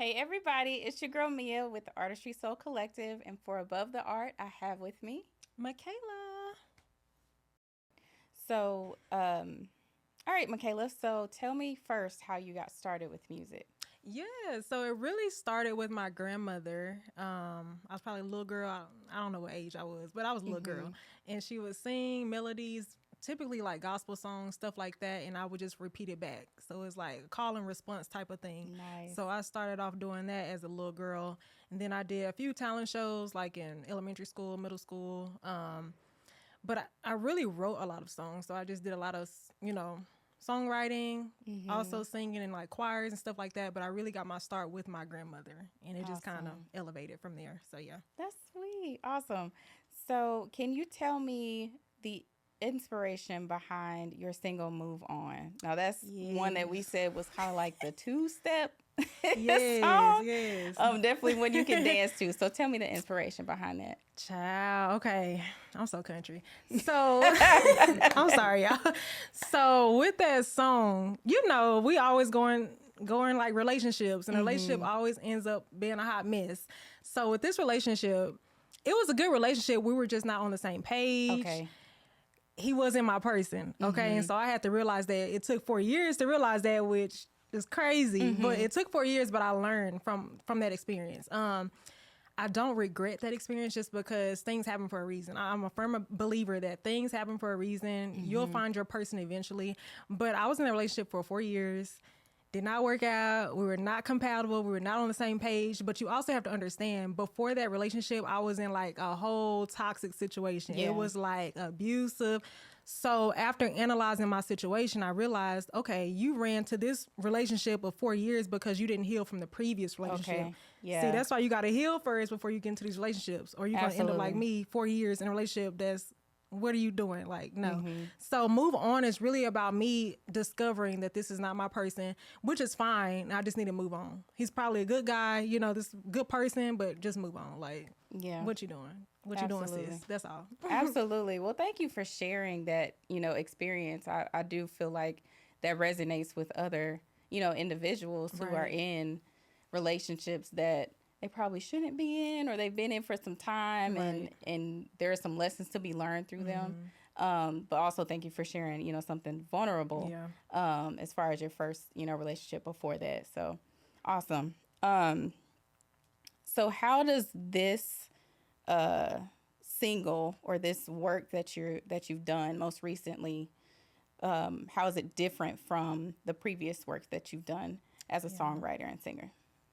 Hey everybody, it's your girl Mia with the Artistry Soul Collective, and for Above the Art, I have with me. MaKayla. So, all right, MaKayla. So, tell me first how you got started with music. Yeah, so it really started with my grandmother. I was probably a little girl. I don't know what age I was, but I was a little Mm-hmm. girl. And she would sing melodies, typically like gospel songs, stuff like that. And I would just repeat it back. So it's like a call and response type of thing. Nice. So I started off doing that as a little girl. And then I did a few talent shows like in elementary school, middle school. But I really wrote a lot of songs. So I just did a lot of, songwriting, Mm-hmm. also singing in like choirs and stuff like that. But I really got my start with my grandmother and it just kind of Awesome. elevated from there. So yeah. That's sweet. Awesome. So, can you tell me the inspiration behind your single Move On? Now, that's one that we Yes. said was kind of like the two-step Yes, song. yes. Definitely one you can dance to. So, tell me the inspiration behind that. Child, okay. I'm so country. So I'm sorry, y'all. So with that song, we always going like relationships, and a relationship Mm-hmm. always ends up being a hot mess. So with this relationship, it was a good relationship. We were just not on the same page. Okay. He wasn't my person. Okay. And Mm-hmm. so I had to realize that it took 4 years to realize that, which is crazy. But Mm-hmm. it took 4 years, but I learned from that experience. I don't regret that experience just because things happen for a reason. I'm a firm believer that things happen for a reason. You'll Mm-hmm. find your person eventually. But I was in a relationship for 4 years, did not work out. We were not compatible. We were not on the same page. But you also have to understand, before that relationship, I was in like a whole toxic situation. It Yeah. was like abusive. So after analyzing my situation, I realized, okay, you ran to this relationship of 4 years because you didn't heal from the previous relationship. Okay. See, Yeah. that's why you got to heal first before you get into these relationships, or you're gonna end up like Absolutely. me, 4 years in a relationship that's, what are you doing? Like, no. Mm-hmm. So move on is really about me discovering that this is not my person, which is fine. I just need to move on. He's probably a good guy, this good person, but just move on. Like, Yeah. what you doing? What you doing, sis? Absolutely. That's all. Absolutely. Well, thank you for sharing that, experience. I do feel like that resonates with other, individuals who are Right. in relationships that they probably shouldn't be in, or they've been in for some time, and Right. there are some lessons to be learned through them. Mm-hmm. But also thank you for sharing, something vulnerable, Yeah. as far as your first, relationship before that. So awesome. So how does this uh single or this work that you've done most recently, how is it different from the previous work that you've done as a Yeah. songwriter and singer?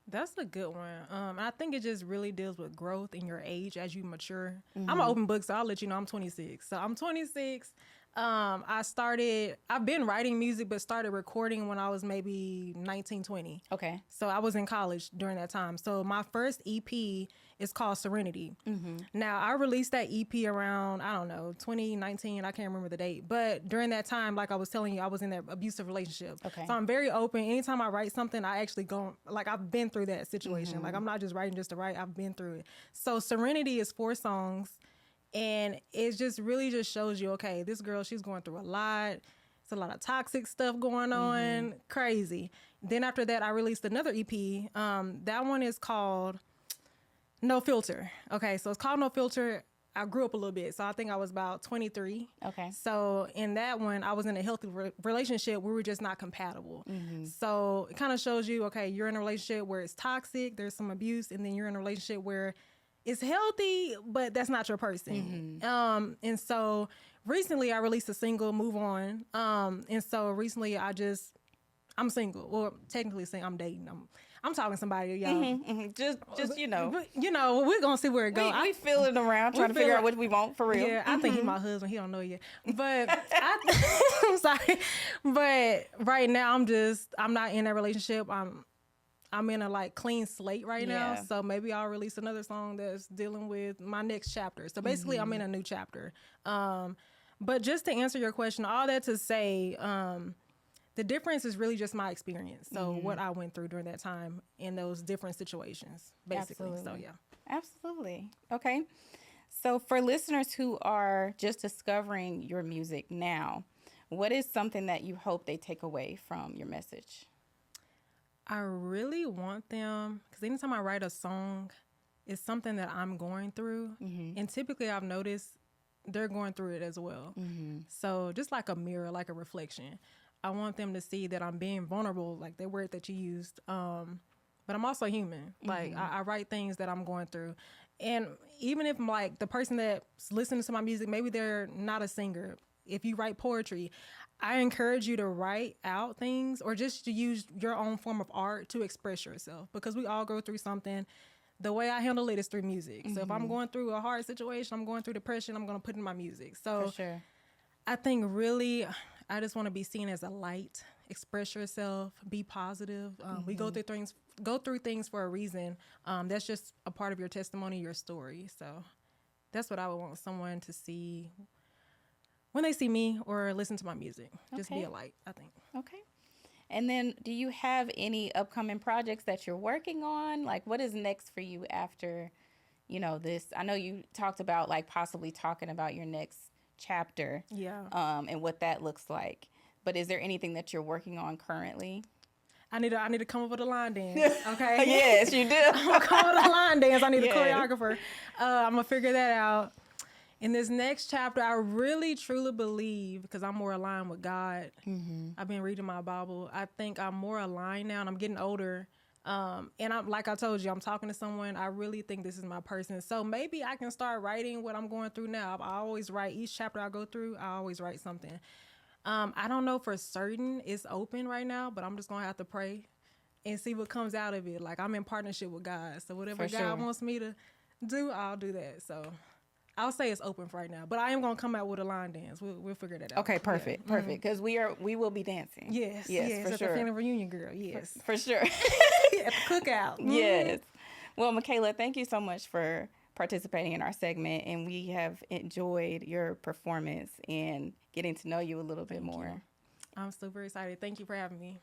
That's a good one. I think it just really deals with growth in your age as you mature. I'm an Mm-hmm. open book, so I'll let you know I'm 26. So I'm 26. I've been writing music, but started recording when I was maybe 19, 20. Okay. So I was in college during that time. So my first EP is called Serenity. Mm-hmm. Now, I released that EP around, I don't know, 2019. I can't remember the date. But during that time, like I was telling you, I was in that abusive relationship. Okay. So I'm very open. Anytime I write something, I actually go, like, I've been through that situation. Like, Mm-hmm. I'm not just writing just to write, I've been through it. So Serenity is 4 songs. And it just really just shows you, okay, this girl, she's going through a lot. It's a lot of toxic stuff going Mm-hmm. on. Crazy. Then after that, I released another EP. That one is called No Filter. Okay, so it's called No Filter. I grew up a little bit, so I think I was about 23. Okay. So in that one, I was in a healthy relationship. We were just not compatible. Mm-hmm. So it kind of shows you, okay, you're in a relationship where it's toxic, there's some abuse, and then you're in a relationship where it's healthy, but that's not your person. Mm-hmm. And so recently I released a single, Move On. And so recently I'm single. Well, technically single, I'm dating. I'm talking to somebody, y'all. Mm-hmm. Mm-hmm. Just We're gonna see where it goes. we feeling around We trying to figure feel out what we want for real. Yeah, I think he's Mm-hmm. my husband. He don't know yet, but I'm sorry. But right now, I'm not in that relationship. I'm in a like clean slate right now. Yeah. So maybe I'll release another song that's dealing with my next chapter. So basically, I'm Mm-hmm. in a new chapter. But just to answer your question, all that to say, the difference is really just my experience. So Mm-hmm. what I went through during that time in those different situations, basically. So Absolutely. yeah. Absolutely. Okay. So, for listeners who are just discovering your music now, what is something that you hope they take away from your message? I really want them, because anytime I write a song, it's something that I'm going through. And typically I've noticed they're going through it as well. So just like a mirror, like a reflection. I want them to see that I'm being vulnerable, like the word that you used. But I'm also human. Like I write things that I'm going through. And even if like the person that's listening to my music, maybe they're not a singer. If you write poetry, I encourage you to write out things or just to use your own form of art to express yourself, because we all go through something. The way I handle it is through music. So if I'm going through a hard situation, I'm going through depression, I'm going to put in my music. So For sure. I think really, I just want to be seen as a light. Express yourself. Be positive. We go through things for a reason. That's just a part of your testimony, your story. So that's what I would want someone to see when they see me or listen to my music. Just be Okay. a light, I think. Okay. And then do you have any upcoming projects that you're working on? Like, what is next for you after, this? I know you talked about like possibly talking about your next chapter, Yeah. and what that looks like. But is there anything that you're working on currently? I need to come up with a line dance. Okay. Yes, you do. I'm gonna come up with a line dance. I need a Yes. choreographer. I'm gonna figure that out. In this next chapter, I really truly believe, because I'm more aligned with God. I've been reading my Bible. I think I'm more aligned now, and I'm getting older. And I'm like I told you, I'm talking to someone. I really think this is my person. So maybe I can start writing what I'm going through now. I always write each chapter I go through. I always write something. I don't know for certain it's open right now, but I'm just gonna have to pray and see what comes out of it. Like, I'm in partnership with God, so whatever For God sure. wants me to do, I'll do that. So I'll say it's open for right now, but I am gonna come out with a line dance. We'll figure that out. Okay, perfect, Yeah. perfect. Because we will be dancing. Yes, for at sure, the family reunion, girl. Yes, for sure. at the cookout. Yes. Well, MaKayla, thank you so much for participating in our segment, and we have enjoyed your performance and getting to know you a little bit more. I'm super excited. Thank you for having me.